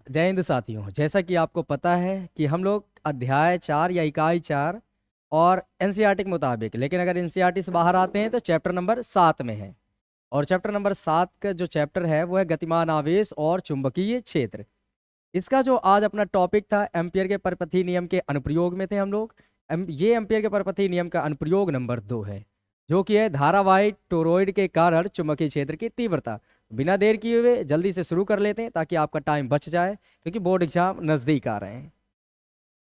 जय हिंद साथियों। जैसा कि आपको पता है कि हम लोग अध्याय 4 या इकाई 4 और एनसीईआरटी के मुताबिक, लेकिन अगर एनसीईआरटी से बाहर आते हैं तो चैप्टर नंबर 7 में है। और चैप्टर नंबर 7 का जो चैप्टर है वो है गतिमान आवेश और चुंबकीय क्षेत्र। इसका जो आज अपना टॉपिक था, एम्पियर के परपथी नियम के अनुप्रयोग में थे हम लोग। ये एम्पियर के परपथी नियम का अनुप्रयोग नंबर 2 है, जो कि है धारावाही टोरॉइड के कारण चुंबकीय क्षेत्र की तीव्रता। बिना देर किए हुए जल्दी से शुरू कर लेते हैं ताकि आपका टाइम बच जाए, क्योंकि बोर्ड एग्जाम नज़दीक आ रहे हैं।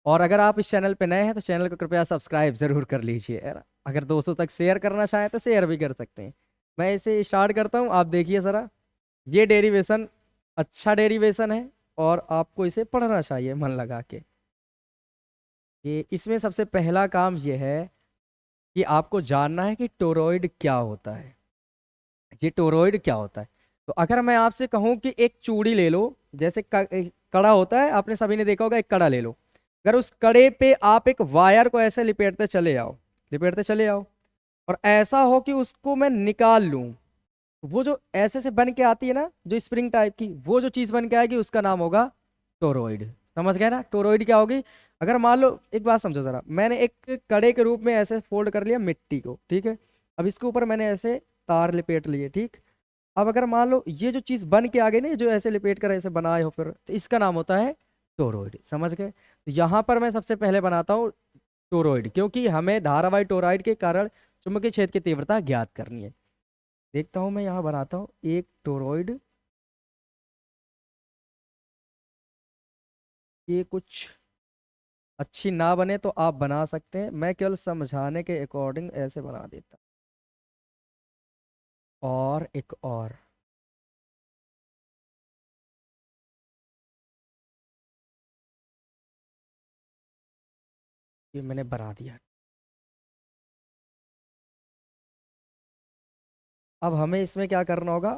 और अगर आप इस चैनल पे नए हैं तो चैनल को कृपया सब्सक्राइब जरूर कर लीजिए यार। अगर दोस्तों तक शेयर करना चाहें तो शेयर भी कर सकते हैं। मैं इसे स्टार्ट करता हूँ, आप देखिए ज़रा। ये डेरिवेशन अच्छा डेरिवेशन है और आपको इसे पढ़ना चाहिए मन लगा के। ये इसमें सबसे पहला काम ये है कि आपको जानना है कि टोरॉइड क्या होता है। ये टोरॉइड क्या होता है? तो अगर मैं आपसे कहूं कि एक चूड़ी ले लो, जैसे एक कड़ा होता है, आपने सभी ने देखा होगा, एक कड़ा ले लो। अगर उस कड़े पे आप एक वायर को ऐसे लिपेटते चले आओ और ऐसा हो कि उसको मैं निकाल लूं, वो जो ऐसे से बन के आती है ना, जो स्प्रिंग टाइप की, वो जो चीज बन के आएगी उसका नाम होगा टोरॉइड। समझ गए ना? टोरॉइड क्या होगी? अगर मान लो, एक बात समझो जरा, मैंने एक कड़े के रूप में ऐसे फोल्ड कर लिया मिट्टी को, ठीक है। अब इसके ऊपर मैंने ऐसे तार लिपेट लिए, ठीक। अब अगर मान लो ये जो चीज बन के आ गई ना, जो ऐसे लिपेट कर ऐसे बनाए हो, फिर तो इसका नाम होता है टोरॉइड। समझ गए? तो यहाँ पर मैं सबसे पहले बनाता हूँ टोरॉइड, क्योंकि हमें धारावाही टोरॉइड के कारण चुंबकीय क्षेत्र की तीव्रता ज्ञात करनी है। देखता हूँ, मैं यहाँ बनाता हूँ एक टोरॉइड। ये कुछ अच्छी ना बने तो आप बना सकते हैं, मैं केवल समझाने के अकॉर्डिंग ऐसे बना देता हूँ। और एक और, ये मैंने बना दिया। अब हमें इसमें क्या करना होगा?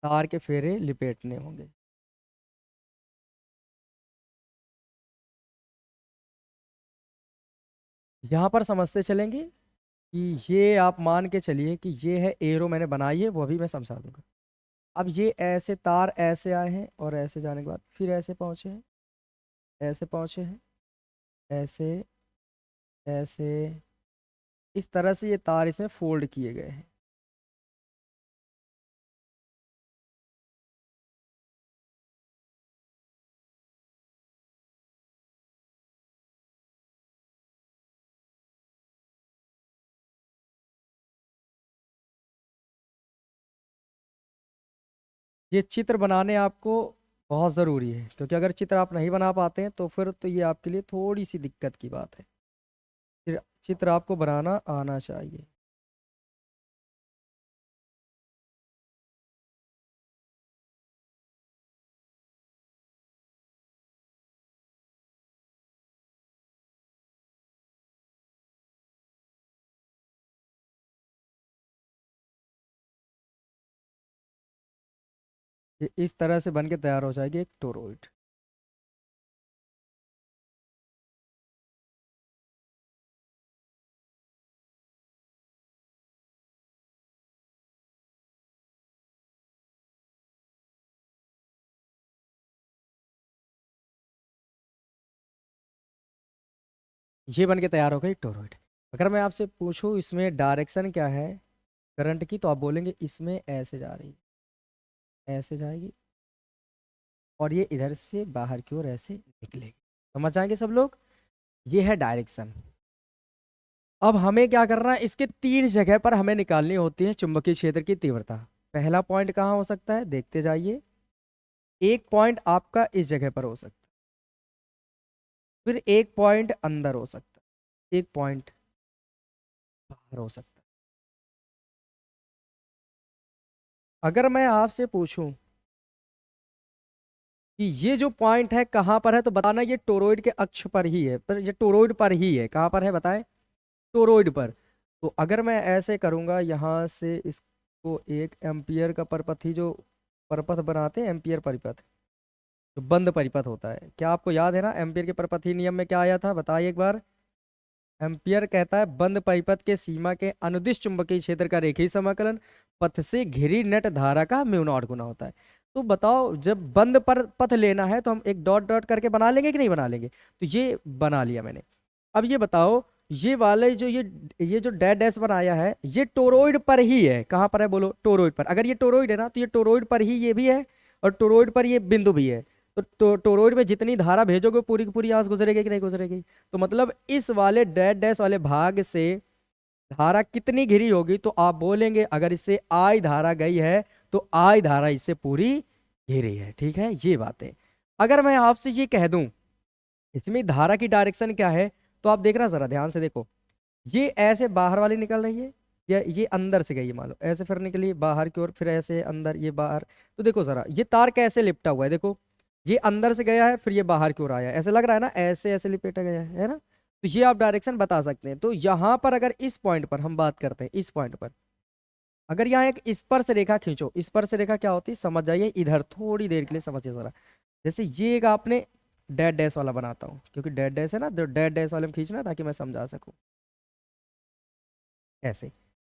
तार के फेरे लिपेटने होंगे। यहाँ पर समझते चलेंगे कि ये आप मान के चलिए कि ये है एरो मैंने बनाई है, वो अभी मैं समझा दूंगा। अब ये ऐसे तार ऐसे आए हैं और ऐसे जाने के बाद फिर ऐसे पहुंचे हैं, ऐसे पहुंचे हैं, ऐसे, ऐसे, इस तरह से ये तार इसमें फोल्ड किए गए हैं। ये चित्र बनाने आपको बहुत ज़रूरी है, क्योंकि अगर चित्र आप नहीं बना पाते हैं तो फिर तो ये आपके लिए थोड़ी सी दिक्कत की बात है। फिर चित्र आपको बनाना आना चाहिए। ये इस तरह से बन के तैयार हो जाएगी एक टोरॉइड। ये बन के तैयार हो गई टोरॉइड। अगर मैं आपसे पूछूं इसमें डायरेक्शन क्या है करंट की, तो आप बोलेंगे इसमें ऐसे जा रही है, ऐसे जाएगी, और ये इधर से बाहर की ओर ऐसे निकलेगी। समझ जाएंगे सब लोग? ये है डायरेक्शन। अब हमें क्या करना है, इसके तीन जगह पर हमें निकालनी होती है चुंबकीय क्षेत्र की तीव्रता। पहला पॉइंट कहाँ हो सकता है, देखते जाइए। एक पॉइंट आपका इस जगह पर हो सकता है, फिर एक पॉइंट अंदर हो सकता है, एक पॉइंट बाहर हो सकता है। अगर मैं आपसे पूछूं कि ये जो पॉइंट है कहाँ पर है, तो बताना ये टोरॉइड के अक्ष पर ही है, पर ये टोरॉइड पर ही है। कहाँ पर है बताएं? टोरॉइड पर। तो अगर मैं ऐसे करूंगा यहाँ से इसको, एक एम्पियर का परपथ, जो परपथ बनाते हैं एम्पियर परिपथ, जो बंद परिपथ होता है, क्या आपको याद है ना एम्पियर के परपथीय नियम में क्या आया था? बताइए एक बार। एम्पियर कहता है बंद परिपथ के सीमा के अनुदिश चुंबकीय क्षेत्र का रेखीय समाकलन पथ से घिरी नेट धारा का म्यू नॉट गुना होता है। तो बताओ, जब बंद पर पथ लेना है तो हम एक डॉट डॉट करके बना लेंगे कि नहीं बना लेंगे? तो ये बना लिया मैंने। अब ये बताओ, ये वाले जो ये जो डैश डैश बनाया है, ये टोरोइड पर ही है। कहाँ पर है बोलो? टोरोइड पर। अगर ये टोरोइड है ना, तो ये टोरोइड पर ही ये भी है, और टोरोइड पर ये बिंदु भी है। तो टोरोइड में जितनी धारा भेजोगे पूरी की पूरी यहाँ से गुजरेगी कि नहीं गुजरेगी? तो मतलब इस वाले डैश डैश वाले भाग से धारा कितनी घिरी होगी? तो आप बोलेंगे अगर इससे आई धारा गई है तो आई धारा इससे पूरी घिरी है। ठीक है, ये बात है। अगर मैं आपसे ये कह दूं इसमें धारा की डायरेक्शन क्या है, तो आप देखना जरा ध्यान से देखो। ये ऐसे बाहर वाली निकल रही है, या ये अंदर से गई है, मान लो ऐसे फिर निकली बाहर की ओर, फिर ऐसे अंदर, ये बाहर। तो देखो जरा ये तार कैसे लिपटा हुआ है, देखो ये अंदर से गया है, फिर ये बाहर की ओर आया है। ऐसे लग रहा है ना, ऐसे ऐसे लिपेटा गया है ना? तो ये आप डायरेक्शन बता सकते हैं। तो यहाँ पर अगर इस पॉइंट पर हम बात करते हैं, इस पॉइंट पर अगर यहाँ एक स्पर्श रेखा खींचो, स्पर्श रेखा क्या होती है समझ जाइए, इधर थोड़ी देर के लिए समझिए जरा। जैसे ये एक आपने डैड डैश वाला बनाता हूँ, क्योंकि डैड डैश है ना, तो डैड डैश वाले में खींचना ताकि मैं समझा सकूँ ऐसे।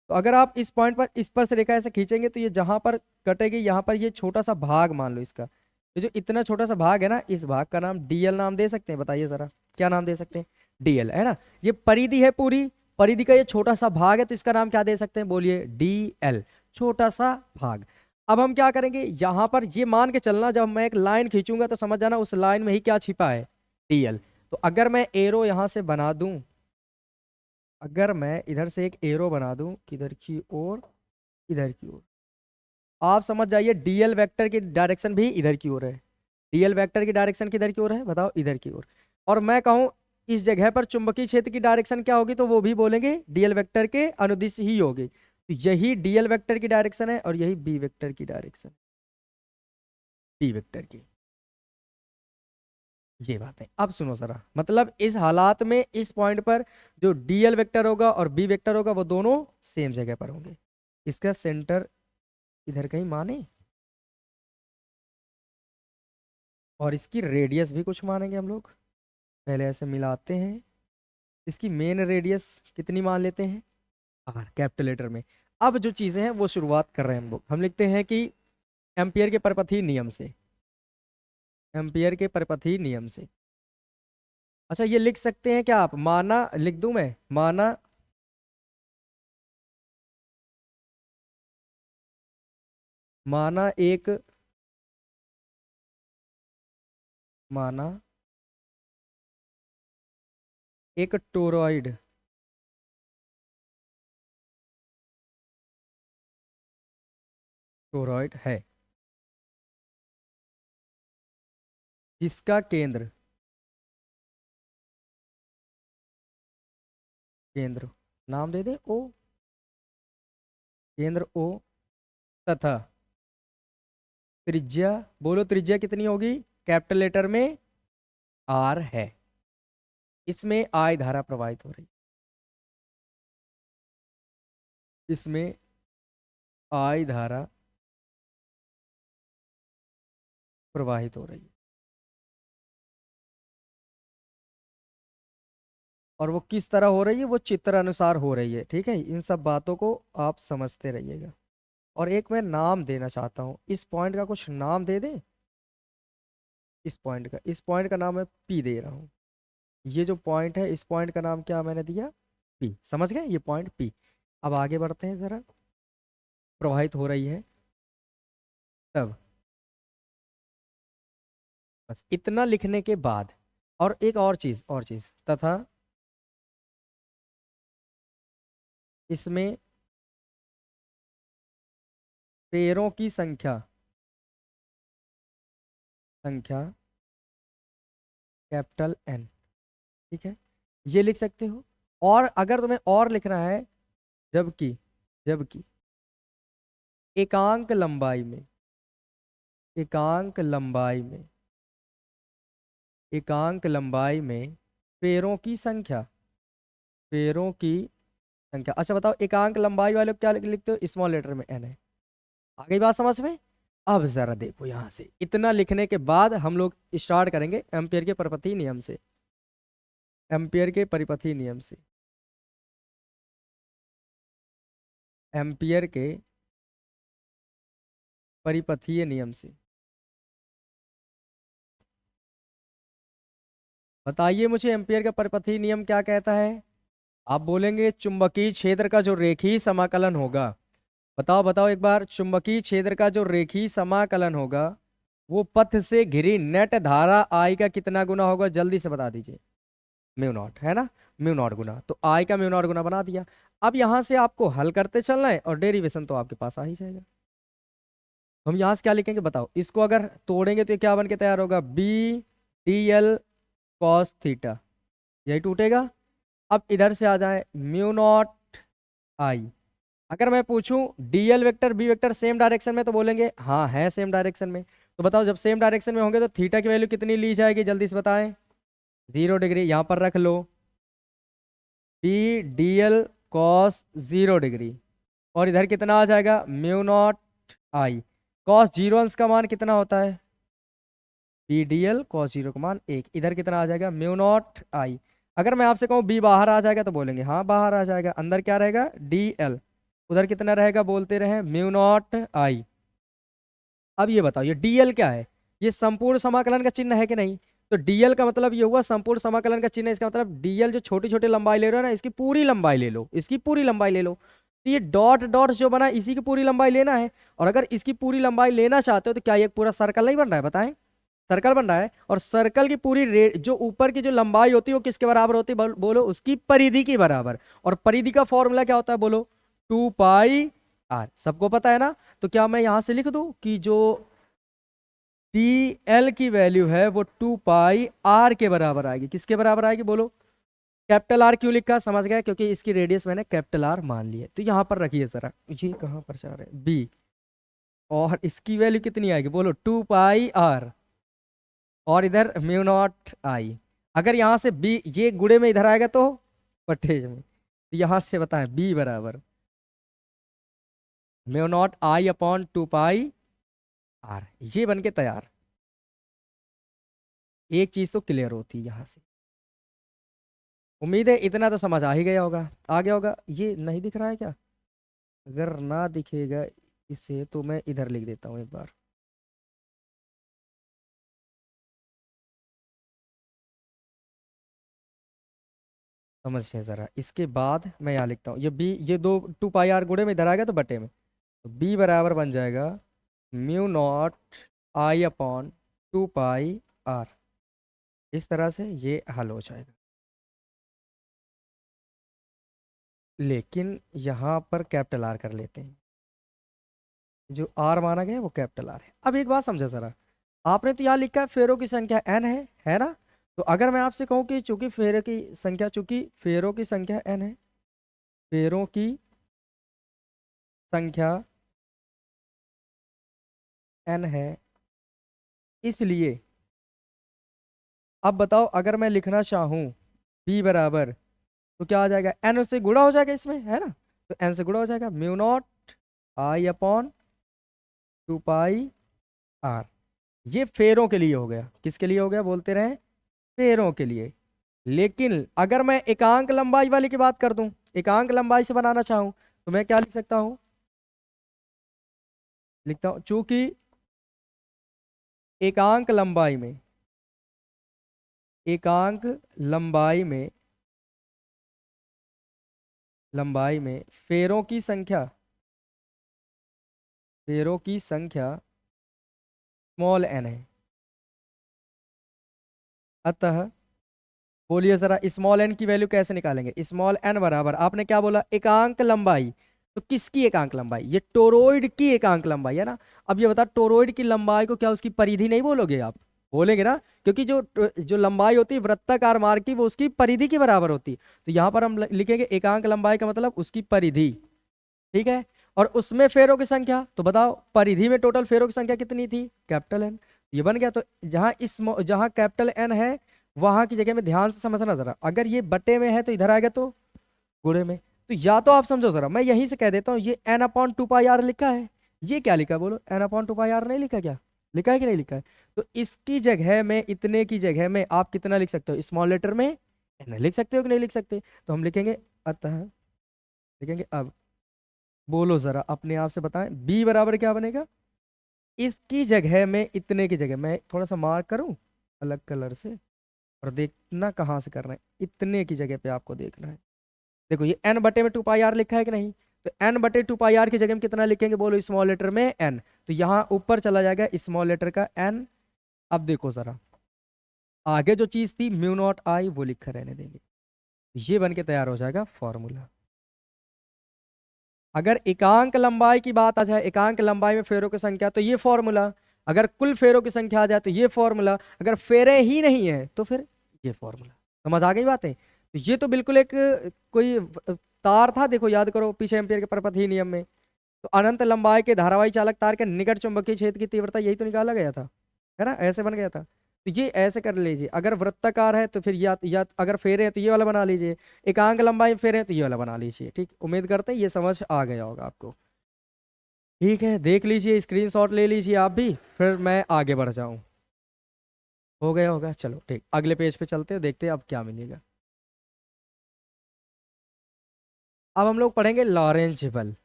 तो अगर आप इस पॉइंट पर स्पर्श रेखा ऐसे खींचेंगे तो ये जहां पर कटेगी, यहाँ पर ये छोटा सा भाग मान लो इसका, ये जो इतना छोटा सा भाग है ना, इस भाग का नाम डीएल नाम दे सकते हैं? बताइए जरा, क्या नाम दे सकते हैं? डीएल है ना। ये परिधि है पूरी, परिधि का ये छोटा सा भाग है, तो इसका नाम क्या दे सकते हैं? बोलिए, डीएल, छोटा सा भाग। अब हम क्या करेंगे, यहाँ पर ये मान के चलना, जब मैं एक लाइन खींचूंगा तो समझ जाना उस लाइन में ही क्या छिपा है, डीएल। तो अगर मैं एरो यहां से बना दूं, अगर मैं इधर से एक एरो बना दूं, किधर की ओर? इधर की ओर। आप समझ जाइए डीएल वेक्टर की डायरेक्शन भी इधर की ओर है। डीएल वेक्टर की डायरेक्शन किधर की ओर है बताओ? इधर की ओर। और मैं कहूं इस जगह पर चुंबकीय क्षेत्र की डायरेक्शन क्या होगी, तो वो भी बोलेंगे डीएल वेक्टर के अनुदिश ही होगी। तो यही डीएल वेक्टर की डायरेक्शन है, और यही बी वेक्टर की डायरेक्शन, बी वेक्टर की। ये बात है। अब सुनो जरा, मतलब इस हालात में इस पॉइंट पर जो डीएल वेक्टर होगा और बी वेक्टर होगा वो दोनों सेम जगह पर होंगे। इसका सेंटर इधर कहीं माने, और इसकी रेडियस भी कुछ मानेंगे हम लोग। पहले ऐसे मिलाते हैं। इसकी मेन रेडियस कितनी मान लेते हैं? आर, कैपिटल लेटर में। अब जो चीजें हैं वो शुरुआत कर रहे हैं हम लोग। हम लिखते हैं कि एम्पियर के परपथीय नियम से, एम्पियर के परपथीय नियम से। अच्छा, ये लिख सकते हैं क्या आप? माना लिख दूं मैं, माना माना एक, माना एक टोरॉइड, टोरॉइड है जिसका केंद्र, केंद्र नाम दे दे ओ, केंद्र ओ, तथा त्रिज्या, बोलो त्रिज्या कितनी होगी? कैपिटल लेटर में आर है। इसमें आई धारा प्रवाहित हो रही, इसमें आई धारा प्रवाहित हो रही है। और वो किस तरह हो रही है? वो चित्र अनुसार हो रही है। ठीक है, इन सब बातों को आप समझते रहिएगा। और एक मैं नाम देना चाहता हूँ, इस पॉइंट का कुछ नाम दे दे। इस पॉइंट का नाम मैं पी दे रहा हूँ। ये जो पॉइंट है, इस पॉइंट का नाम क्या मैंने दिया? पी। समझ गए? ये पॉइंट पी। अब आगे बढ़ते हैं जरा। प्रवाहित हो रही है तब, बस इतना लिखने के बाद, और एक और चीज, तथा इसमें पैरों की संख्या, संख्या कैपिटल एन। ठीक है, ये लिख सकते हो। और अगर तुम्हें और लिखना है, जबकि, जबकि एकांक लंबाई में, एकांक लंबाई में, एकांक लंबाई में पैरों की संख्या, पैरों की संख्या। अच्छा बताओ, एकांक लंबाई वाले को क्या लिखते हो? स्मॉल लेटर में एन है। आ गई बात समझ में? अब जरा देखो, यहां से इतना लिखने के बाद हम लोग स्टार्ट करेंगे एम्पियर के परिपथीय नियम से, एम्पियर के परिपथीय नियम से, एम्पियर के परिपथीय नियम से। बताइए मुझे एम्पियर का परिपथीय नियम क्या कहता है। आप बोलेंगे चुंबकीय क्षेत्र का जो रेखीय समाकलन होगा। बताओ बताओ एक बार, चुंबकीय क्षेत्र का जो रेखीय समाकलन होगा वो पथ से घिरी नेट धारा आई का कितना गुना होगा, जल्दी से बता दीजिए। म्यू नॉट है ना, म्यू नॉट गुना, तो आई का म्यू नॉट गुना बना दिया। अब यहां से आपको हल करते चलना है और डेरिवेशन तो आपके पास आ ही जाएगा। हम यहां से क्या लिखेंगे बताओ, इसको अगर तोड़ेंगे तो ये क्या बन के तैयार होगा, B D L cos theta, यही टूटेगा। अब इधर से आ जाए म्यू नॉट आई। अगर मैं पूछूं DL vector B vector same direction में, तो बोलेंगे हाँ है सेम डायरेक्शन में। तो बताओ जब सेम डायरेक्शन में होंगे तो थीटा की वैल्यू कितनी ली जाएगी, जल्दी से बताएं। 0 डिग्री यहाँ पर रख लो, P D L cos 0 degree, और इधर कितना आ जाएगा mu naught I. Cos zero अंश का मान कितना होता है, P D L cos zero का मान 1, इधर कितना आ जाएगा म्यू नॉट आई। अगर मैं आपसे कहूँ बी बाहर आ जाएगा तो बोलेंगे हाँ बाहर आ जाएगा, अंदर क्या रहेगा डी एल, उधर कितना रहेगा बोलते रहे म्यू नॉट आई। अब ये बताओ ये डीएल क्या है, ये संपूर्ण समाकलन का चिन्ह है कि नहीं। तो डीएल का मतलब ये हुआ संपूर्ण समाकलन का चिन्ह, इसका मतलब डीएल जो छोटी छोटी लंबाई ले रहे हो ना, इसकी पूरी लंबाई ले लो, इसकी पूरी लंबाई ले लो। तो ये डॉट डॉट जो बना इसी की पूरी लंबाई लेना है। और अगर इसकी पूरी लंबाई लेना चाहते हो तो क्या ये पूरा सर्कल नहीं बन रहा है, बताएं। सर्कल बन रहा है, और सर्कल की पूरी जो ऊपर की जो लंबाई होती है वो किसके बराबर होती है, बोलो उसकी परिधि के बराबर। और परिधि का फॉर्मूला क्या होता है बोलो, 2 पाई आर, सबको पता है ना। तो क्या मैं यहां से लिख दूं कि जो टी एल की वैल्यू है वो 2 पाई आर के बराबर आएगी, किसके बराबर आएगी बोलो। कैपिटल आर क्यों लिखा समझ गया, क्योंकि इसकी रेडियस मैंने कैपिटल आर मान ली है। तो यहां पर रखिए जरा, ये कहां पर जा रहे हैं बी, और इसकी वैल्यू कितनी आएगी बोलो 2 पाई आर, और इधर म्यू नॉट आई। अगर यहां से बी ये गुणे में इधर आएगा तो पट्टे में, तो यहां से बताएं बी बराबर mu naught I upon 2 pi R, ये बन के तैयार। एक चीज तो क्लियर होती है यहां से, उम्मीद है इतना तो समझ आ ही गया होगा, आ गया होगा। ये नहीं दिख रहा है क्या, अगर ना दिखेगा इसे तो मैं इधर लिख देता हूं एक बार। समझिए जरा, इसके बाद मैं यहाँ लिखता हूँ ये बी, ये दो 2 पाई आर गुणे में इधर आ गया तो बटे में, तो बी बराबर बन जाएगा mu naught I upon 2 pi R. इस तरह से ये हल हो जाएगा। लेकिन यहाँ पर कैपिटल आर कर लेते हैं, जो आर माना गया है वो कैपिटल आर है। अब एक बात समझा जरा, आपने तो यहाँ लिखा है फेरों की संख्या एन है ना। तो अगर मैं आपसे कहूँ कि चूंकि फेरों की संख्या एन है, फेरों की संख्या एन है, इसलिए अब बताओ अगर मैं लिखना चाहूँ बी बराबर, तो क्या आ जाएगा एन से गुणा हो जाएगा इसमें है ना, तो एन से गुणा हो जाएगा mu naught I upon 2 pi R. ये फेरों के लिए हो गया, किसके लिए हो गया बोलते रहे, फेरों के लिए। लेकिन अगर मैं एकांक लंबाई वाली की बात कर दूं, एकांक लंबाई से बनाना चाहूं, तो मैं क्या लिख सकता हूं, लिखता हूं चूंकि एकांक लंबाई में, एकांक लंबाई में, लंबाई में फेरों की संख्या, फेरों की संख्या स्मॉल एन है, अतः बोलिए जरा स्मॉल एन की वैल्यू कैसे निकालेंगे। स्मॉल एन बराबर आपने क्या बोला एकांक लंबाई, तो किसकी एकांक लंबाई, ये टोरोइड की एकांक लंबाई है ना। अब ये बता टोरोइड की लंबाई को क्या उसकी परिधि नहीं बोलोगे आप, बोलेंगे ना, क्योंकि जो जो लंबाई होती है वृत्ताकार मार्ग की वो उसकी परिधि के बराबर होती है। तो यहाँ पर हम लिखेंगे एकांक लंबाई का मतलब उसकी परिधि, ठीक है। और उसमें फेरों की संख्या, तो बताओ परिधि में टोटल फेरों की संख्या कितनी थी, कैपिटल एन, ये बन गया। तो जहां कैपिटल एन है वहां की जगह में ध्यान से समझना जरा, अगर ये बटे में है तो इधर आएगा तो गुणे में। तो या तो आप समझो जरा, मैं यहीं से कह देता हूँ ये एन अपॉन 2 पाई आर लिखा है, ये क्या लिखा है बोलो, एन अपॉन 2 पाई आर नहीं लिखा, क्या लिखा है कि नहीं लिखा है। तो इसकी जगह में, इतने की जगह में आप कितना लिख सकते हो, स्मॉल लेटर में एन लिख सकते हो कि नहीं लिख सकते। तो हम लिखेंगे, अतः लिखेंगे, अब बोलो जरा अपने आप से बताएं बी बराबर क्या बनेगा। इसकी जगह में, इतने की जगह मैं थोड़ा सा मार्क करूं अलग कलर से, और देखना कहाँ से कर रहे हैं, इतने की जगह पे आपको देखना है। देखो ये n बटे में 2 पाई r लिखा है कि नहीं, तो n बटे 2 पाई r की जगह में कितना लिखेंगे बोलो, स्मॉल लेटर में n, तो यहाँ ऊपर चला जाएगा स्मॉल लेटर का n। अब देखो जरा, आगे जो चीज थी म्यू नॉट आई वो लिखा रहने देंगे, ये बन के तैयार हो जाएगा फॉर्मूला। अगर एकांक लंबाई की बात आ जाए, एकांक लंबाई में फेरों की संख्या, तो ये फॉर्मूला। अगर कुल फेरों की संख्या आ जाए तो ये फॉर्मूला। अगर फेरे ही नहीं है तो फिर ये फॉर्मूला। समझ आ गई बातें? तो ये तो बिल्कुल एक कोई तार था, देखो याद करो पीछे एम्पियर के परपथ नियम में, तो अनंत लंबाई के धारावाही चालक तार के निकट चुंबकीय क्षेत्र की तीव्रता यही तो निकाला गया था, है ना, ऐसे बन गया था। तो ये ऐसे कर लीजिए, अगर वृत्ताकार है तो फिर या अगर फेरे हैं तो ये वाला बना लीजिए, एकांक लंबाई फेरे हैं तो ये वाला बना लीजिए। ठीक, उम्मीद करते हैं ये समझ आ गया होगा आपको। ठीक है, देख लीजिए, स्क्रीनशॉट ले लीजिए आप भी, फिर मैं आगे बढ़ जाऊं। हो गया होगा, चलो ठीक, अगले पेज पे चलते हैं, देखते हैं अब क्या मिलेगा। अब हम लोग पढ़ेंगे लॉरेंज बल।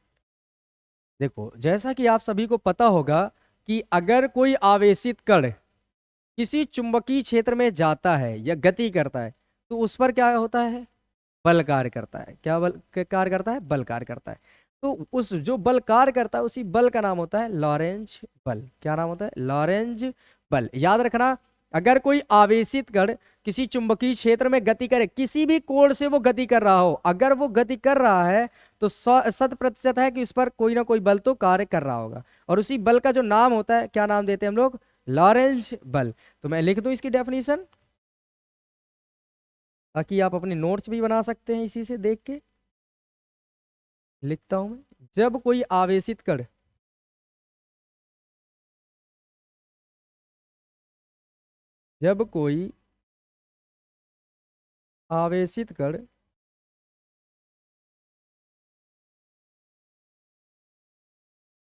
देखो जैसा कि आप सभी को पता होगा कि अगर कोई आवेशित कण किसी चुंबकीय क्षेत्र में जाता है या गति करता है तो उस पर क्या होता है, बल कार्य करता है। क्या बल कार्य करता है, बल कार्य करता है। तो उस जो बल कार्य करता है उसी बल का नाम होता है लॉरेंज बल। क्या नाम होता है, लॉरेंज बल। याद रखना, अगर कोई आवेशित कण किसी चुंबकीय क्षेत्र में गति करे, किसी भी कोण से वो गति कर रहा हो, अगर वो गति कर रहा है तो 100% है कि उस पर कोई ना कोई बल तो कार्य कर रहा होगा, और उसी बल का जो नाम होता है, क्या नाम देते हैं हम लोग, लॉरेंज बल। तो मैं लिख दूं इसकी डेफिनेशन, ताकि आप अपने नोट्स भी बना सकते हैं इसी से देख के। लिखता हूं मैं, जब कोई आवेशित कण जब कोई आवेशित कण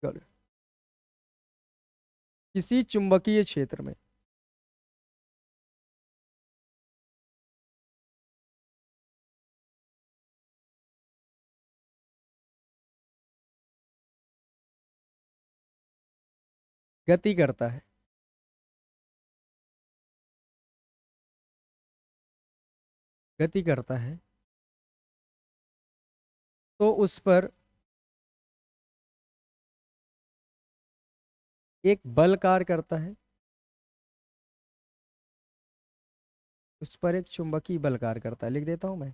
कण किसी चुंबकीय क्षेत्र में गति करता है, गति करता है, तो उस पर एक बल कार्य करता है, उस पर एक चुंबकीय बल कार्य करता है। लिख देता हूं मैं,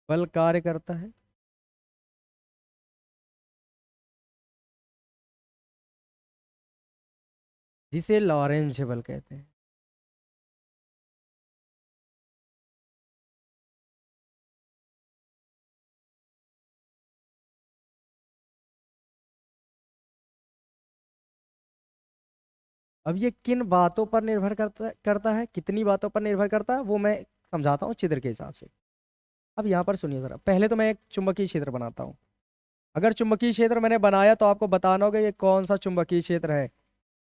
बल कार्य करता है जिसे लॉरेंज बल कहते हैं। अब ये किन बातों पर निर्भर करता है, कितनी बातों पर निर्भर करता है, वो मैं समझाता हूँ चित्र के हिसाब से। अब यहाँ पर सुनिए जरा, पहले तो मैं एक चुंबकीय क्षेत्र बनाता हूँ। अगर चुंबकीय क्षेत्र मैंने बनाया तो आपको बताना होगा ये कौन सा चुंबकीय क्षेत्र है,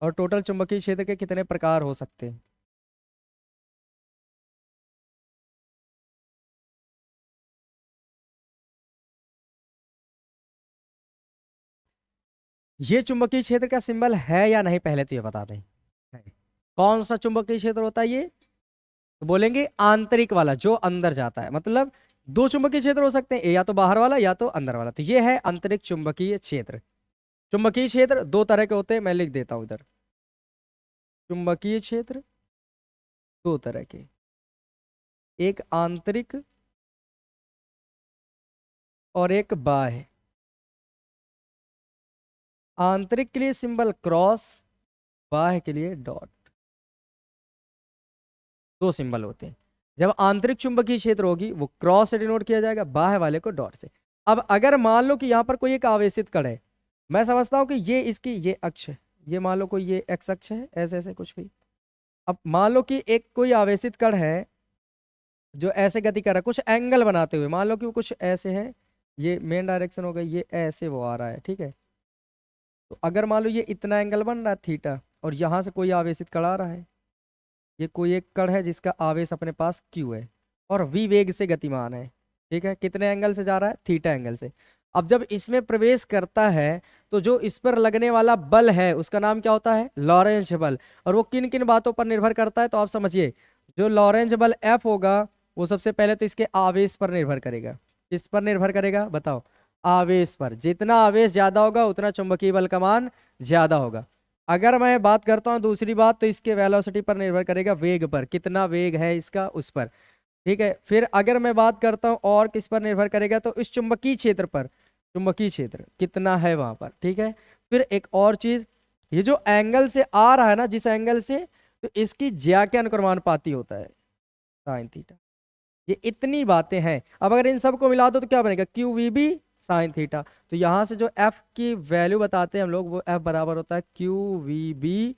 और टोटल चुंबकीय क्षेत्र के कितने प्रकार हो सकते हैं। ये चुंबकीय क्षेत्र का सिंबल है या नहीं, पहले तो ये बता दें। है। कौन सा चुंबकीय क्षेत्र होता है ये, तो बोलेंगे आंतरिक वाला, जो अंदर जाता है। मतलब दो चुंबकीय क्षेत्र हो सकते हैं, या तो बाहर वाला या तो अंदर वाला, तो ये है आंतरिक चुंबकीय क्षेत्र। चुंबकीय क्षेत्र दो तरह के होते हैं, मैं लिख देता हूं इधर। चुंबकीय क्षेत्र दो तरह के, एक आंतरिक और एक बाह्य। आंतरिक के लिए सिंबल क्रॉस, बाह्य के लिए डॉट। दो सिंबल होते हैं। जब आंतरिक चुंबकीय क्षेत्र होगी वो क्रॉस से डिनोट किया जाएगा, बाह्य वाले को डॉट से। अब अगर मान लो कि यहाँ पर कोई एक आवेशित कण है, मैं समझता हूँ कि ये इसकी ये अक्ष है, ये मान लो कोई ये एक्स अक्ष है, ऐसे ऐसे कुछ भी। अब मान लो कि एक कोई आवेशित कण है जो ऐसे गति कर रहा है, कुछ एंगल बनाते हुए, मान लो कि वो कुछ ऐसे है, ये मेन डायरेक्शन हो गई, ये ऐसे वो आ रहा है, ठीक है। तो अगर मान लो ये इतना एंगल बन रहा है थीटा, और यहाँ से कोई आवेशित कण आ रहा है, ये कोई एक कण है जिसका आवेश अपने पास क्यू है और v वेग से गतिमान है, ठीक है। कितने एंगल से जा रहा है, थीटा एंगल से। अब जब इसमें प्रवेश करता है तो जो इस पर लगने वाला बल है उसका नाम क्या होता है, लॉरेंज बल। और वो किन किन बातों पर निर्भर करता है, तो आप समझिए, जो लॉरेंज बल F होगा वो सबसे पहले तो इसके आवेश पर निर्भर करेगा। किस पर निर्भर करेगा बताओ, आवेश पर। जितना आवेश ज्यादा होगा उतना चुंबकीय बल का मान ज्यादा होगा। अगर मैं बात करता हूँ दूसरी बात, तो इसके वेलोसिटी पर निर्भर करेगा, वेग पर, कितना वेग है इसका उस पर। ठीक है, फिर अगर मैं बात करता हूँ और किस पर निर्भर करेगा, तो इस चुंबकीय क्षेत्र पर, चुंबकीय क्षेत्र कितना है वहां पर। ठीक है, फिर एक और चीज, ये जो एंगल से आ रहा है ना, जिस एंगल से, तो इसकी ज्या के अनुक्रमानुपाती होता है साइन थीटा। ये इतनी बातें हैं। अब अगर इन सबको मिला दो तो क्या बनेगा, Q V B sine theta. तो यहां से जो एफ की वैल्यू बताते हैं हम लोग, वो एफ बराबर होता है Q V B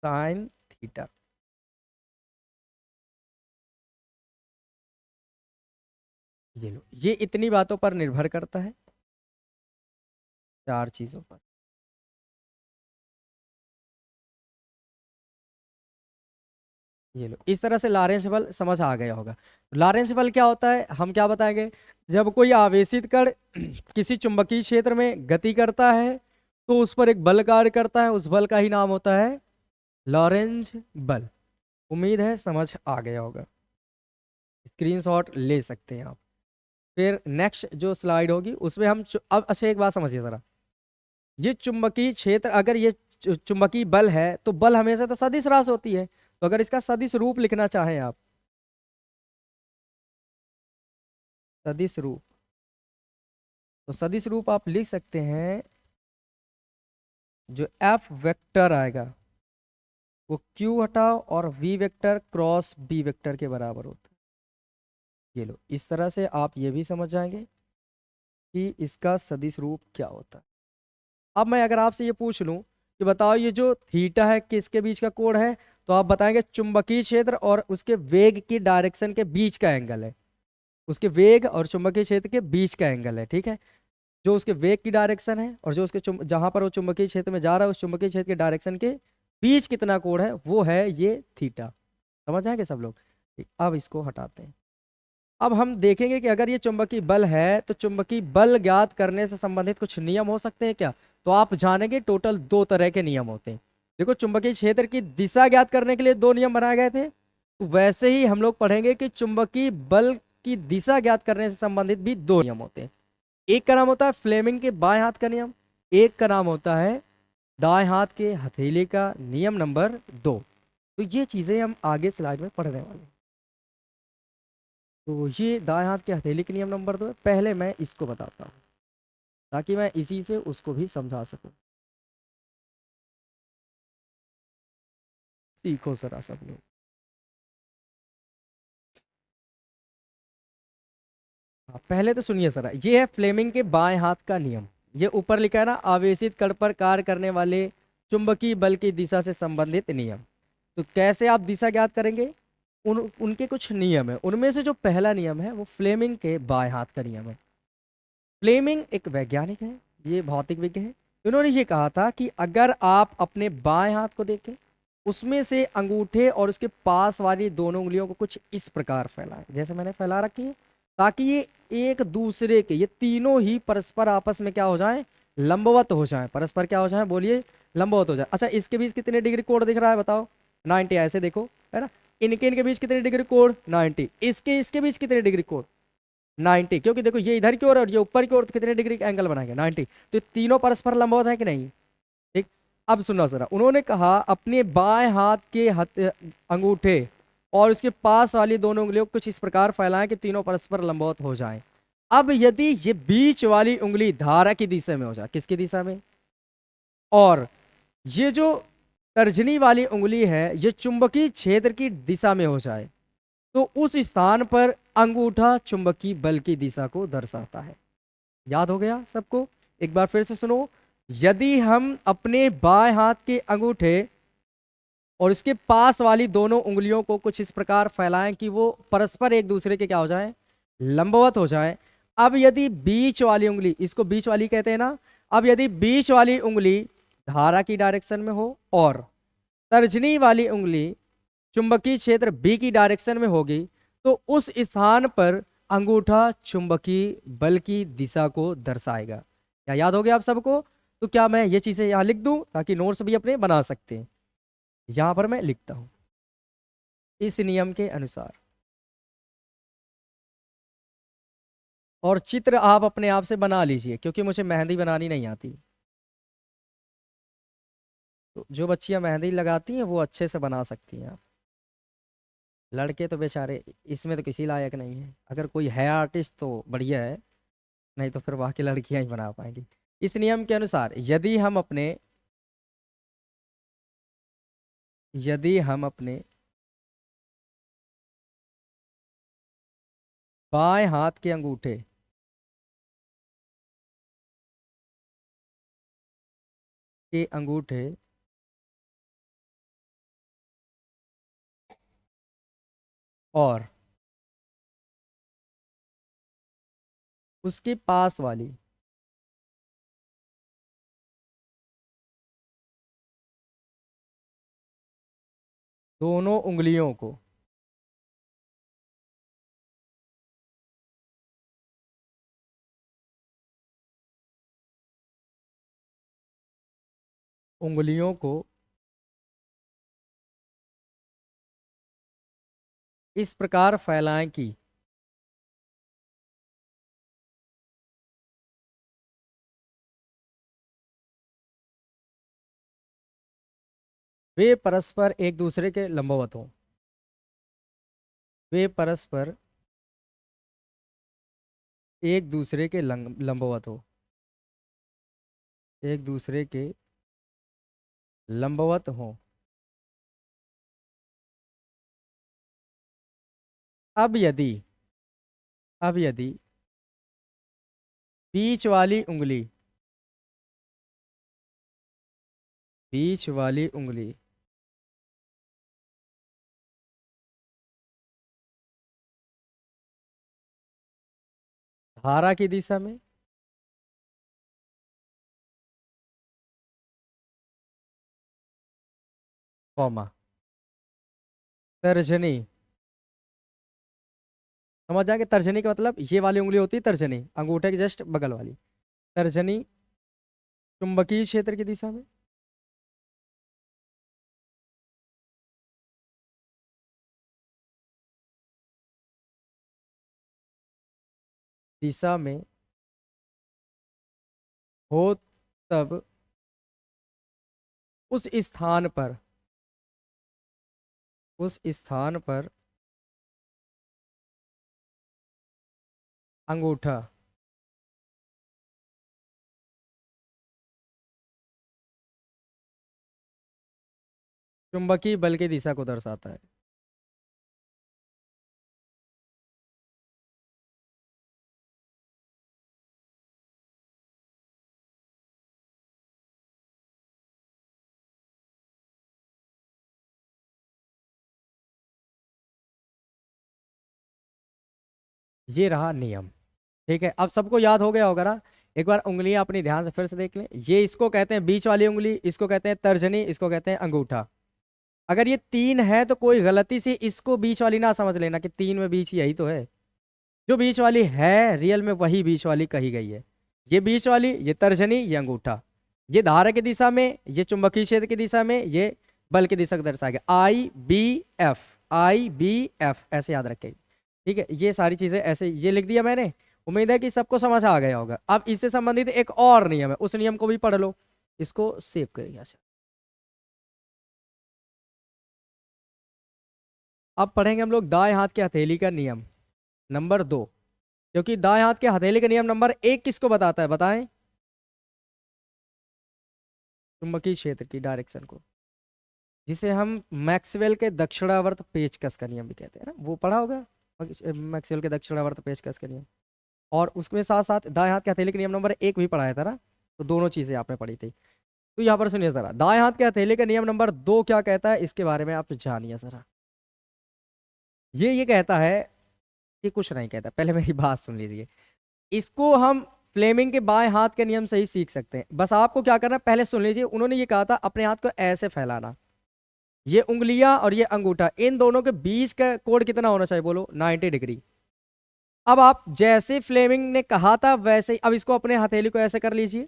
sine theta. ये लो, ये इतनी बातों पर निर्भर करता है, चार चीजों पर। ये लो, इस तरह से लॉरेंस बल समझ आ गया होगा। लॉरेंस बल क्या होता है, हम क्या बताएंगे, जब कोई आवेशित कण किसी चुंबकीय क्षेत्र में गति करता है तो उस पर एक बल कार्य करता है, उस बल का ही नाम होता है लॉरेंज बल। उम्मीद है समझ आ गया होगा, स्क्रीनशॉट ले सकते हैं आप। फिर नेक्स्ट जो स्लाइड होगी उसमें हम अब अच्छा एक बात समझिए जरा, ये चुंबकीय क्षेत्र, अगर ये चुंबकीय बल है तो बल हमेशा तो सदिश राशि होती है। तो अगर इसका सदिश रूप लिखना चाहें आप, सदिश रूप, तो सदिश रूप आप लिख सकते हैं, जो एफ वेक्टर आएगा वो क्यू हटाओ और V vector cross B vector के बराबर होता है। ये लो, इस तरह से आप ये भी समझ जाएंगे कि इसका सदिश रूप क्या होता है। अब मैं अगर आपसे ये पूछ लूं कि बताओ ये जो थीटा है किसके बीच का कोण है, तो आप बताएंगे चुंबकीय क्षेत्र और उसके वेग की डायरेक्शन के बीच का एंगल है। उसके वेग और चुंबकीय क्षेत्र के बीच का एंगल है। ठीक है, जो उसके वेग की डायरेक्शन है और जो उसके जहां पर वो चुंबकीय क्षेत्र में जा रहा है उस चुंबकीय क्षेत्र के डायरेक्शन के बीच कितना कोण है, वो है ये थीटा। समझ आएंगे सब लोग। ठीक, अब इसको हटाते हैं। अब हम देखेंगे कि अगर ये चुंबकीय बल है तो चुंबकीय बल ज्ञात करने से संबंधित कुछ नियम हो सकते हैं क्या। तो आप जानेंगे टोटल दो तरह के नियम होते हैं। देखो, चुंबकीय क्षेत्र की दिशा ज्ञात करने के लिए दो नियम बनाए गए थे, तो वैसे ही हम लोग पढ़ेंगे कि चुंबकीय बल की दिशा ज्ञात करने से संबंधित भी दो नियम होते हैं। एक का नाम होता है फ्लेमिंग के बाएं हाथ का नियम, एक का नाम होता है दाएं हाथ के हथेली का नियम नंबर 2। तो ये चीजें हम आगे स्लाइड में पढ़ने वाले हैं। तो ये दाएं हाथ के हथेली के नियम नंबर 2 है। पहले मैं इसको बताता हूँ ताकि मैं इसी से उसको भी समझा सकूं। सीखो जरा सब लोग। हाँ, पहले तो सुनिए जरा, ये है फ्लेमिंग के बाएं हाथ का नियम। ये ऊपर लिखा है ना, आवेशित कण पर कार्य करने वाले चुंबकीय बल की दिशा से संबंधित नियम। तो कैसे आप दिशा ज्ञात करेंगे, उनके कुछ नियम है। उनमें से जो पहला नियम है वो फ्लेमिंग के बाएं हाथ का नियम है। फ्लेमिंग एक वैज्ञानिक है, ये भौतिक विज्ञ है। इन्होंने ये कहा था कि अगर आप अपने बाएं हाथ को देखें, उसमें से अंगूठे और उसके पास वाली दोनों उंगलियों को कुछ इस प्रकार फैलाएं, जैसे मैंने फैला रखी है, ताकि ये एक दूसरे के, ये तीनों ही परस्पर आपस में क्या हो जाएं, लंबवत हो जाएं। परस्पर क्या हो जाएं, बोलिए, लंबवत हो जाए। अच्छा, इसके बीच कितने डिग्री कोण दिख रहा है बताओ, 90। ऐसे देखो, है ना, इनके इनके बीच कितने डिग्री कोण, 90। इसके इसके बीच कितने डिग्री कोण, 90। क्योंकि देखो ये इधर की ओर और ये ऊपर की ओर, तो कितने डिग्री का एंगल बनाएंगे, 90। तो ये तीनों परस्पर लंबवत है कि नहीं। ठीक, अब सुनो जरा, उन्होंने कहा अपने बाएं हाथ के अंगूठे और उसके पास वाली दोनों उंगलियों को कुछ इस प्रकार फैलाएं कि तीनों परस्पर लंबवत हो जाएं। अब यदि ये बीच वाली उंगली धारा की दिशा में हो जाए, किसकी दिशा में, और ये जो तर्जनी वाली उंगली है ये चुंबकीय क्षेत्र की दिशा में हो जाए, तो उस स्थान पर अंगूठा चुंबकीय बल की दिशा को दर्शाता है। याद हो गया सबको, एक बार फिर से सुनो। यदि हम अपने बाएं हाथ के अंगूठे और उसके पास वाली दोनों उंगलियों को कुछ इस प्रकार फैलाएं कि वो परस्पर एक दूसरे के क्या हो जाए, लंबवत हो जाए। अब यदि बीच वाली उंगली, इसको बीच वाली कहते हैं ना, अब यदि बीच वाली उंगली धारा की डायरेक्शन में हो और तर्जनी वाली उंगली चुंबकीय क्षेत्र बी की डायरेक्शन में होगी, तो उस स्थान पर अंगूठा चुंबकीय बल की दिशा को दर्शाएगा। क्या याद हो गया आप सबको? तो क्या मैं ये चीजें यहाँ लिख दूं ताकि नोट्स भी अपने बना सकते हैं? यहां पर मैं लिखता हूं इस नियम के अनुसार, और चित्र आप अपने आप से बना लीजिए क्योंकि मुझे मेहंदी बनानी नहीं आती। तो जो बच्चियां मेहंदी लगाती हैं वो अच्छे से बना सकती हैं। आप लड़के तो बेचारे इसमें तो किसी लायक नहीं है। अगर कोई है आर्टिस्ट तो बढ़िया है, नहीं तो फिर बाकी लड़कियां ही बना पाएंगी। इस नियम के अनुसार यदि हम अपने बाएं हाथ के अंगूठे के और उसके पास वाली दोनों उंगलियों को इस प्रकार फैलाएं कि वे परस्पर एक दूसरे के लंबवत हों। वे परस्पर एक दूसरे के लंबवत हो। एक दूसरे के लंबवत हों। अब यदि अब यदि बीच वाली उंगली बीच वाली उंगली धारा की दिशा में कॉमा तर्जनी, समझ जाएंगे तर्जनी का मतलब ये वाली उंगली होती है तर्जनी, अंगूठे के जस्ट बगल वाली तर्जनी चुंबकीय क्षेत्र की दिशा में हो, तब उस स्थान पर उस स्थान पर अंगूठा चुंबकीय बल की दिशा को दर्शाता है। ये रहा नियम। ठीक है, अब सबको याद हो गया होगा ना? एक बार उंगलियां अपनी ध्यान से फिर से देख लें। ये इसको कहते हैं बीच वाली उंगली, इसको कहते हैं तर्जनी, इसको कहते हैं अंगूठा। अगर ये तीन है तो कोई गलती से इसको बीच वाली ना समझ लेना कि तीन में बीच यही तो है। जो बीच वाली है रियल में वही बीच वाली कही गई है। ये बीच वाली, ये तर्जनी, ये अंगूठा, ये धारा की दिशा में, ये चुंबकीय क्षेत्र की दिशा में, ये बल की दिशा को दर्शाएगा। IBF, IBF ऐसे याद रखें। ठीक है, ये सारी चीजें ऐसे ये लिख दिया मैंने। उम्मीद है कि सबको समझ आ गया होगा। अब इससे संबंधित एक और नियम है, उस नियम को भी पढ़ लो। इसको सेव करेंगे। अच्छा, अब पढ़ेंगे हम लोग दाएं हाथ के हथेली का नियम नंबर 2। क्योंकि दाएं हाथ के हथेली का नियम नंबर 1 किसको बताता है बताएं? चुंबकीय क्षेत्र की डायरेक्शन को, जिसे हम मैक्सवेल के दक्षिणावर्त पेचकस का नियम भी कहते हैं ना, वो पढ़ा होगा मैक्सवेल के दक्षिणावर्त पेचकस का नियम। और उसमें साथ साथ दाएं हाथ के हथेली के नियम नंबर 1 भी पढ़ाया था ना, तो दोनों चीजें आपने पढ़ी थी। तो यहाँ पर सुनिए जरा, दाएं हाथ के हथेली के नियम नंबर 2 क्या कहता है इसके बारे में आप जानिए जरा। ये कहता है कि कुछ नहीं कहता, पहले मेरी बात सुन लीजिए। इसको हम फ्लेमिंग के बाएं हाथ के नियम से ही सीख सकते हैं। बस आपको क्या करना है पहले सुन लीजिए। उन्होंने ये कहा था अपने हाथ को ऐसे फैलाना, ये उंगलियां और ये अंगूठा, इन दोनों के बीच का कोण कितना होना चाहिए बोलो? 90 डिग्री। अब आप जैसे फ्लेमिंग ने कहा था वैसे ही अब इसको अपने हथेली को ऐसे कर लीजिए,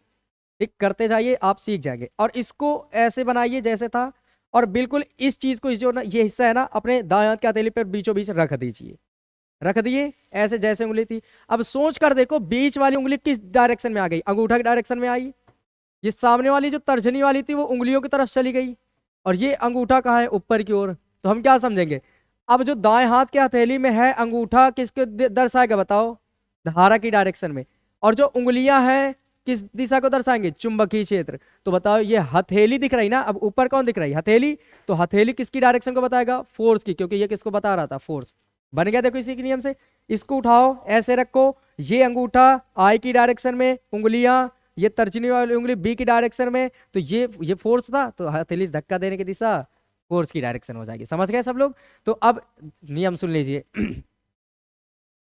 ठीक, करते जाइए, आप सीख जाएंगे। और इसको ऐसे बनाइए जैसे था, और बिल्कुल इस चीज को, जो ना ये हिस्सा है ना, अपने दाएं हाथ के हथेली पर बीचों बीच रख दीजिए। रख दिए ऐसे जैसे उंगली थी। अब सोच कर देखो बीच वाली उंगली किस डायरेक्शन में आ गई, अंगूठा की डायरेक्शन में आई। ये सामने वाली जो तर्जनी वाली थी वो उंगलियों की तरफ चली गई, और ये अंगूठा कहाँ है, ऊपर की ओर। तो हम क्या समझेंगे, अब जो दाएं हाथ के हथेली में है अंगूठा किसके दर्शाएगा बताओ, धारा की डायरेक्शन में। और जो उंगलियां हैं किस दिशा को दर्शाएंगे, चुंबकीय क्षेत्र। तो बताओ ये हथेली दिख रही ना, अब ऊपर कौन दिख रही, हथेली। तो हथेली किसकी डायरेक्शन को बताएगा, फोर्स की, क्योंकि ये किसको बता रहा था, फोर्स। बन गया देखो इसी के नियम से। इसको उठाओ ऐसे रखो, ये अंगूठा आई की डायरेक्शन में, उंगलियां ये तर्जनी वाली उंगली बी की डायरेक्शन में। तो ये फोर्स था, तो हथेली से धक्का देने की दिशा फोर्स की डायरेक्शन हो जाएगी। समझ गए सब लोग। तो अब नियम सुन लीजिए।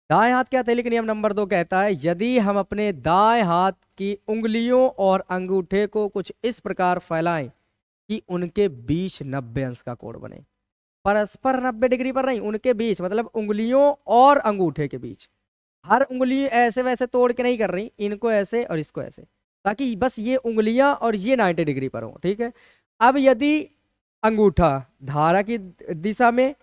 दाएं हाथ के हथेली के नियम नंबर 2 कहता है, यदि हम अपने दाएं हाथ की उंगलियों और अंगूठे को कुछ इस प्रकार फैलाएं कि उनके बीच 90 अंश का कोण बने। परस्पर 90 डिग्री पर नहीं, उनके बीच मतलब उंगलियों और अंगूठे के बीच। हर उंगली ऐसे वैसे तोड़ के नहीं कर रही, इनको ऐसे और इसको ऐसे, ताकि बस ये उंगलियां और ये 90 डिग्री पर हो, ठीक है। अब यदि अंगूठा धारा की दिशा में,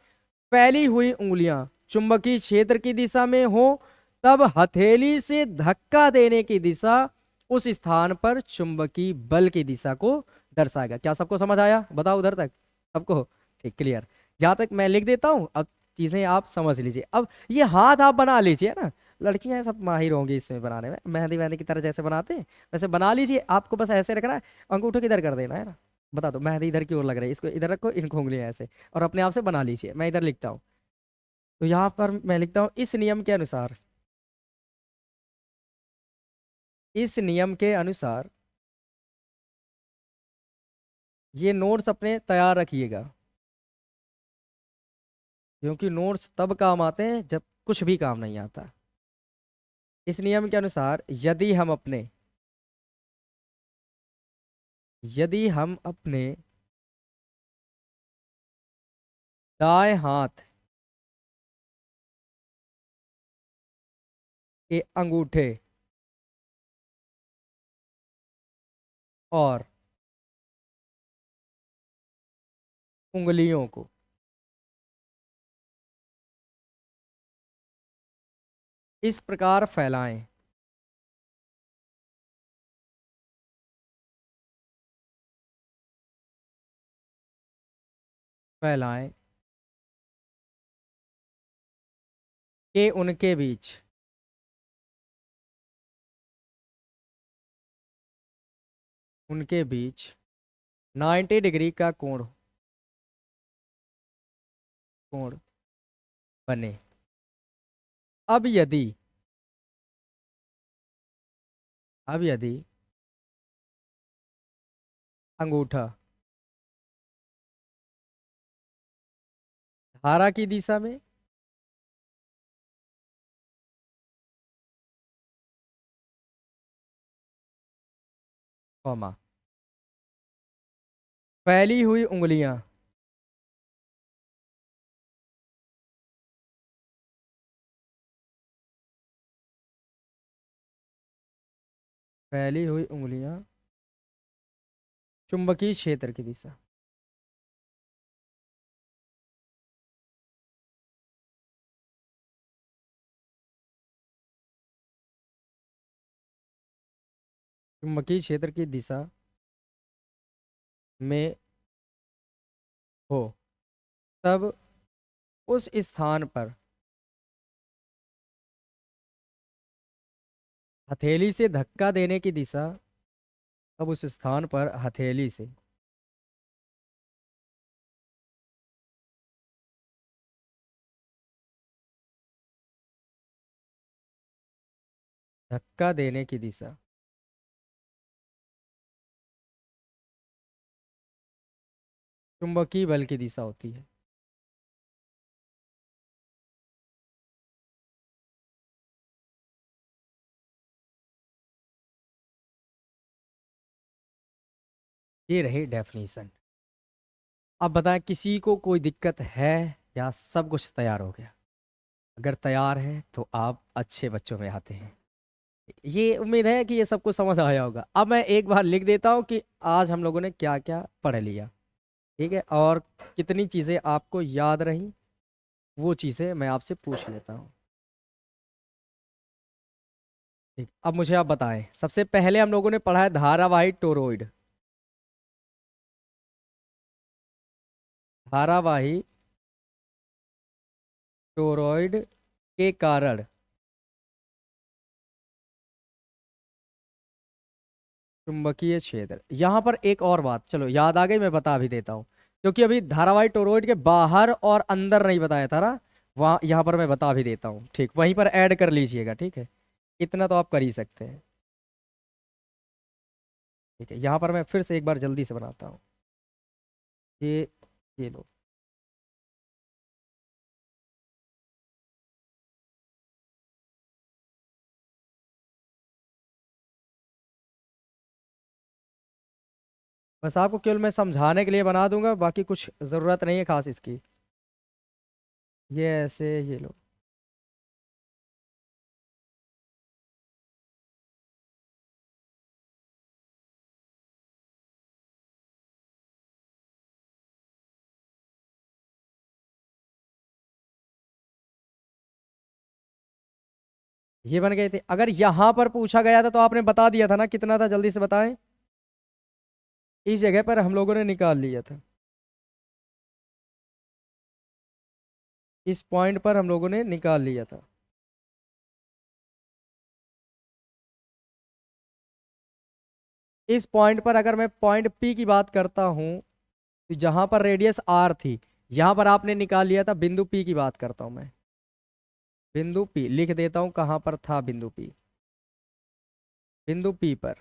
फैली हुई उंगलियां चुंबकीय क्षेत्र की दिशा में हो, तब हथेली से धक्का देने की दिशा उस स्थान पर चुंबकीय बल की दिशा को दर्शाएगा। क्या सबको समझ आया, बताओ उधर तक सबको, ठीक, क्लियर। जहां तक मैं लिख देता हूं, अब चीजें आप समझ लीजिए। अब ये हाथ आप बना लीजिए ना, लड़कियां सब माहिर होंगी इसमें बनाने में, मेहंदी वहंदी की तरह जैसे बनाते हैं वैसे बना लीजिए। आपको बस ऐसे रखना है, अंगूठे किधर कर देना है ना, बता दो मेहंदी इधर की ओर लग रही है, इसको इधर रखो, इनको उंगलियां ऐसे, और अपने आप से बना लीजिए। मैं इधर लिखता हूँ, तो यहाँ पर मैं लिखता हूँ, इस नियम के अनुसार, इस नियम के अनुसार ये नोट्स अपने तैयार रखिएगा, क्योंकि नोट्स तब काम आते हैं जब कुछ भी काम नहीं आता। इस नियम के अनुसार यदि हम अपने दाएं हाथ के अंगूठे और उंगलियों को इस प्रकार फैलाएं फैलाएं कि उनके बीच 90 डिग्री का कोण बने। अब यदि अब यदि अंगूठा धारा की दिशा में, कॉमा, फैली हुई उंगलियां फैली हुई उंगलियां चुंबकीय क्षेत्र की दिशा, चुंबकीय क्षेत्र की दिशा में हो, तब उस स्थान पर हथेली से धक्का देने की दिशा, तब उस स्थान पर हथेली से धक्का देने की दिशा चुंबकीय बल की दिशा होती है। ये रही डेफिनेशन। अब बताएं किसी को कोई दिक्कत है, या सब कुछ तैयार हो गया। अगर तैयार हैं तो आप अच्छे बच्चों में आते हैं। ये उम्मीद है कि ये सबको समझ आया होगा। अब मैं एक बार लिख देता हूँ कि आज हम लोगों ने क्या क्या पढ़ लिया, ठीक है, और कितनी चीज़ें आपको याद रहीं, वो चीज़ें मैं आपसे पूछ लेता हूँ। ठीक, अब मुझे आप बताएं, सबसे पहले हम लोगों ने पढ़ा है धारावाही टोरॉइड। धारावाही टोरॉइड के कारण चुंबकीय क्षेत्र। यहाँ पर एक और बात चलो याद आ गई, मैं बता भी देता हूँ, क्योंकि अभी धारावाही टोरॉइड के बाहर और अंदर नहीं बताया था ना, वहाँ यहाँ पर मैं बता भी देता हूँ, ठीक, वहीं पर ऐड कर लीजिएगा, ठीक है, इतना तो आप कर ही सकते हैं। ठीक है, यहाँ पर मैं फिर से एक बार जल्दी से बनाता हूँ। ये ये लो। बस आपको केवल मैं समझाने के लिए बना दूंगा, बाकी कुछ ज़रूरत नहीं है खास इसकी। ये ऐसे ये लो। ये बन गए थे। अगर यहाँ पर पूछा गया था तो आपने बता दिया था ना कितना था, जल्दी से बताएं। इस जगह पर हम लोगों ने निकाल लिया था, इस पॉइंट पर हम लोगों ने निकाल लिया था। इस पॉइंट पर अगर मैं पॉइंट पी की बात करता हूं, तो जहां पर रेडियस आर थी, यहां पर आपने निकाल लिया था, बिंदु पी की बात करता हूं मैं। बिंदु पी लिख देता हूं, कहां पर था बिंदु पी। बिंदु पी पर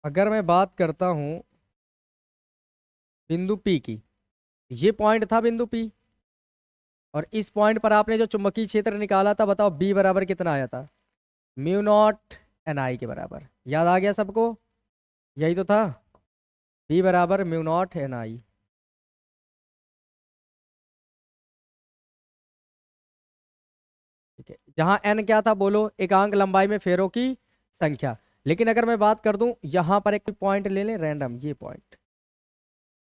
अगर मैं बात करता हूं बिंदु पी की, ये पॉइंट था बिंदु पी, और इस पॉइंट पर आपने जो चुंबकीय क्षेत्र निकाला था, बताओ बी बराबर कितना आया था? म्यू नॉट एन आई के बराबर। याद आ गया सबको? यही तो था, बी बराबर म्यू नॉट एन आई। ठीक है, जहां एन क्या था बोलो? एकांक लंबाई में फेरों की संख्या। लेकिन अगर मैं बात कर दूं, यहां पर एक पॉइंट ले लें रैंडम, ये पॉइंट,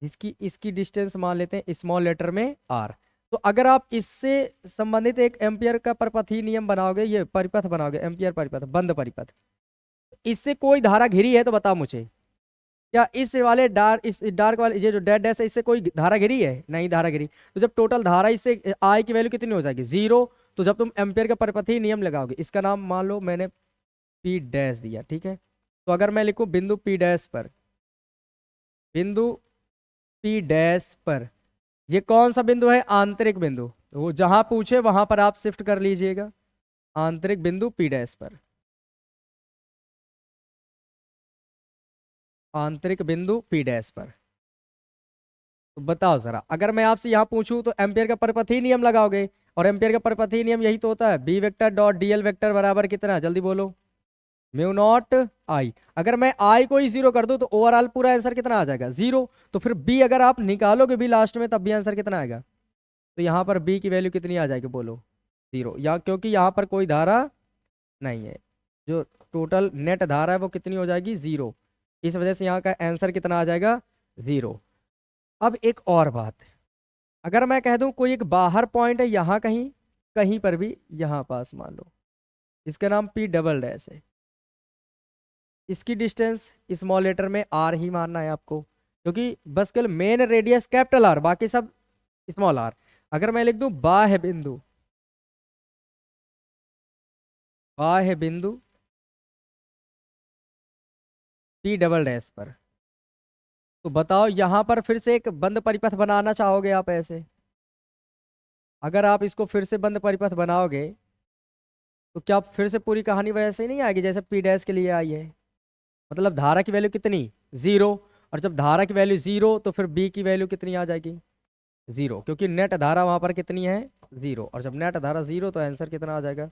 जिसकी इसकी डिस्टेंस मान लेते हैं स्मॉल लेटर में आर। तो अगर आप इससे संबंधित एक एम्पियर का परिपथीय नियम बनाओगे, ये परिपथ बनाओगे, एम्पियर परिपथ, बंद परिपथ, इससे कोई धारा घिरी है तो बताओ मुझे। क्या इस वाले डार्क, इस डार्क वाले ये जो डेड डैश है, इससे कोई धारा घिरी है? नहीं धारा घिरी। तो जब टोटल धारा इससे आई की वैल्यू कितनी हो जाएगी? जीरो। तो जब तुम एम्पियर का परिपथीय नियम लगाओगे, इसका नाम मान लो मैंने पी डैश दिया, ठीक है, तो अगर मैं लिखूं बिंदु पी डैश पर, बिंदु पी डैश पर, ये कौन सा बिंदु है? आंतरिक बिंदु। वो जहां पूछे वहां पर आप शिफ्ट कर लीजिएगा, आंतरिक बिंदु पी डैश पर, आंतरिक बिंदु पी डैश पर। तो बताओ जरा, अगर मैं आपसे यहाँ पूछूं तो एम्पियर का परिपथीय नियम लगाओगे, और एम्पियर का परिपथीय नियम यही तो होता है, B vector dot DL vector बराबर कितना? जल्दी बोलो। Mu naught I. अगर मैं आई को ही जीरो कर दूं तो ओवरऑल पूरा आंसर कितना आ जाएगा? जीरो। तो फिर बी अगर आप निकालोगे बी लास्ट में, तब भी आंसर कितना आएगा? तो यहाँ पर बी की वैल्यू कितनी आ जाएगी बोलो? जीरो। या क्योंकि यहाँ पर कोई धारा नहीं है, जो टोटल नेट धारा है वो कितनी हो जाएगी? जीरो। इस वजह से यहाँ का आंसर कितना आ जाएगा? जीरो। अब एक और बात, अगर मैं कह दूं कोई एक बाहर पॉइंट है यहाँ कहीं, कहीं पर भी, यहाँ पास मान लो, इसका नाम पी डबल डैश है, इसकी डिस्टेंस स्मॉल लेटर में आर ही मानना है आपको, क्योंकि बस केवल मेन रेडियस कैपिटल आर, बाकी सब स्मॉल आर। अगर मैं लिख दूं बाह्य बिंदु, बाह्य बिंदु पी डबल डैश पर, तो बताओ यहां पर फिर से एक बंद परिपथ बनाना चाहोगे आप ऐसे? अगर आप इसको फिर से बंद परिपथ बनाओगे, तो क्या फिर से पूरी कहानी वैसे ही नहीं आएगी जैसे पी डैश के लिए आई है? मतलब धारा की वैल्यू कितनी? जीरो। और जब धारा की वैल्यू जीरो, तो फिर बी की वैल्यू कितनी आ जाएगी? जीरो, क्योंकि नेट धारा वहां पर कितनी है? जीरो। और जब नेट धारा जीरो, तो आंसर कितना आ जाएगा?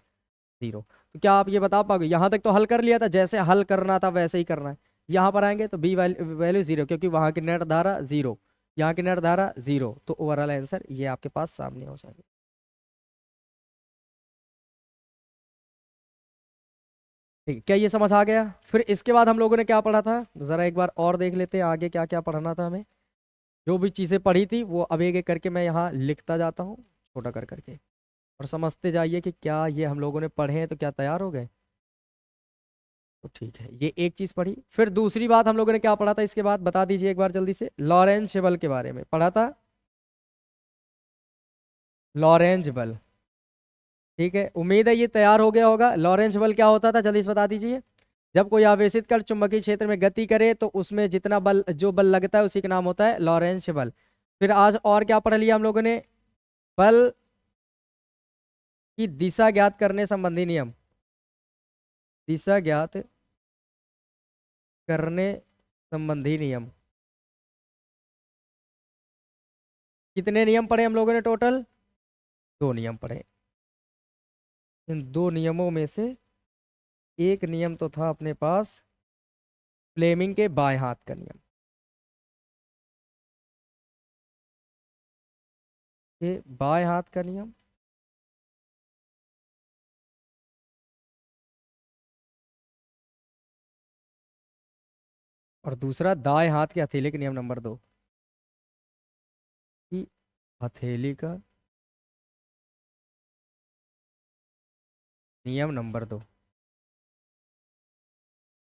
जीरो। तो क्या आप ये बता पाओगे? यहां तक तो हल कर लिया था, जैसे हल करना था वैसे ही करना है। यहाँ पर आएंगे तो बी वैल्यू जीरो, क्योंकि वहां की नेट धारा जीरो, यहाँ की निर्धारा 0, तो ओवरऑल आंसर ये आपके पास सामने हो जाएगा। ठीक है, क्या ये समझ आ गया? फिर इसके बाद हम लोगों ने क्या पढ़ा था, जरा एक बार और देख लेते हैं आगे क्या क्या पढ़ना था हमें। जो भी चीज़ें पढ़ी थी वो अब एक एक करके मैं यहाँ लिखता जाता हूँ, छोटा कर करके, और समझते जाइए कि क्या ये हम लोगों ने पढ़े हैं तो क्या तैयार हो गए। तो ठीक है, ये एक चीज़ पढ़ी। फिर दूसरी बात हम लोगों ने क्या पढ़ा था इसके बाद, बता दीजिए एक बार जल्दी से। लॉरेंज बल के बारे में पढ़ा था, लॉरेंज बल। ठीक है, उम्मीद है ये तैयार हो गया होगा। लॉरेंज बल क्या होता था, जल्दी से बता दीजिए। जब कोई आवेशित कण चुंबकीय क्षेत्र में गति करे तो उसमें जितना बल, जो बल लगता है उसी का नाम होता है लॉरेंज बल। फिर आज और क्या पढ़ लिया हम लोगों ने, बल की दिशा ज्ञात करने संबंधी नियम, दिशा ज्ञात करने संबंधी नियम। कितने नियम पढ़े हम लोगों ने टोटल? 2 नियम पढ़े। इन 2 नियमों में से एक नियम तो था अपने पास फ्लेमिंग के बाएं हाथ का नियम, ये बाएं हाथ का नियम। और दूसरा दाएं हाथ के हथेली के नियम नंबर 2, कि हथेली का नियम नंबर 2।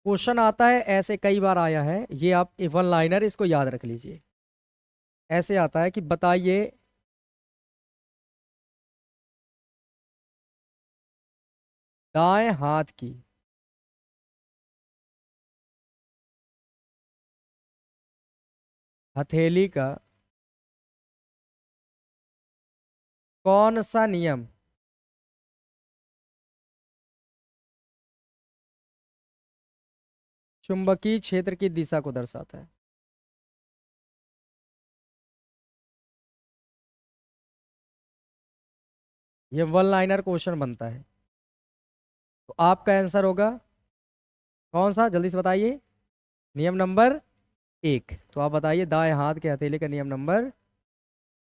क्वेश्चन आता है ऐसे, कई बार आया है ये, आप वन लाइनर इसको याद रख लीजिए। ऐसे आता है कि बताइए दाएं हाथ की हथेली का कौन सा नियम चुंबकीय क्षेत्र की दिशा को दर्शाता है। ये वन लाइनर क्वेश्चन बनता है, तो आपका आंसर होगा कौन सा, जल्दी से बताइए। नियम नंबर 1। तो आप बताइए दाएं हाथ के हथेली का नियम नंबर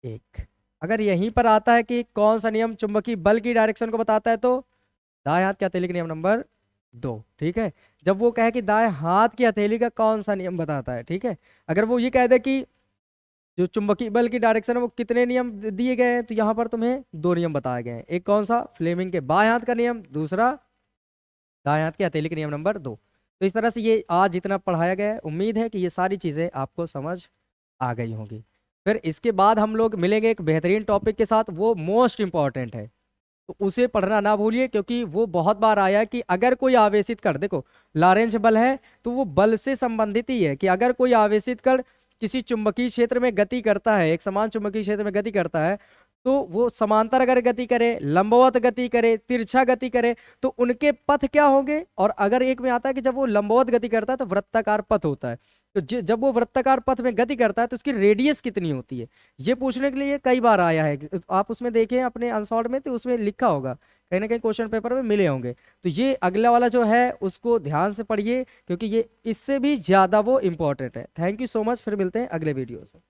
1। अगर यहीं पर आता है कि कौन सा नियम चुंबकीय बल की डायरेक्शन को बताता है, तो दाएं हाथ की हथेली का नियम नंबर 2। ठीक है, जब वो कहे कि दाएं हाथ की हथेली का कौन सा नियम बताता है, ठीक है, अगर वो ये कह दे कि जो चुंबकीय बल की डायरेक्शन है वो कितने नियम दिए गए हैं, तो यहाँ पर तुम्हें 2 नियम बताए गए हैं। एक कौन सा, फ्लेमिंग के बाएं हाथ का नियम, दूसरा दाएं हाथ की हथेली के नियम नंबर 2। तो इस तरह से ये आज जितना पढ़ाया गया है, उम्मीद है कि ये सारी चीज़ें आपको समझ आ गई होंगी। फिर इसके बाद हम लोग मिलेंगे एक बेहतरीन टॉपिक के साथ, वो मोस्ट इंपॉर्टेंट है, तो उसे पढ़ना ना भूलिए, क्योंकि वो बहुत बार आया है कि अगर कोई आवेशित कण, देखो लॉरेंज बल है तो वो बल से संबंधित ही है, कि अगर कोई आवेशित कण किसी चुंबकीय क्षेत्र में गति करता है, एक समान चुंबकीय क्षेत्र में गति करता है, तो वो समांतर अगर गति करे, लंबवत गति करे, तिरछा गति करे, तो उनके पथ क्या होंगे। और अगर एक में आता है कि जब वो लंबवत गति करता है तो वृत्ताकार पथ होता है, तो जब वो वृत्ताकार पथ में गति करता है तो उसकी रेडियस कितनी होती है, ये पूछने के लिए कई बार आया है। आप उसमें देखें अपने अनसॉल्व में, तो उसमें लिखा होगा, कहीं ना कहीं क्वेश्चन पेपर में मिले होंगे। तो ये अगला वाला जो है उसको ध्यान से पढ़िए, क्योंकि ये इससे भी ज्यादा वो इंपॉर्टेंट है। थैंक यू सो मच, फिर मिलते हैं अगले वीडियो में।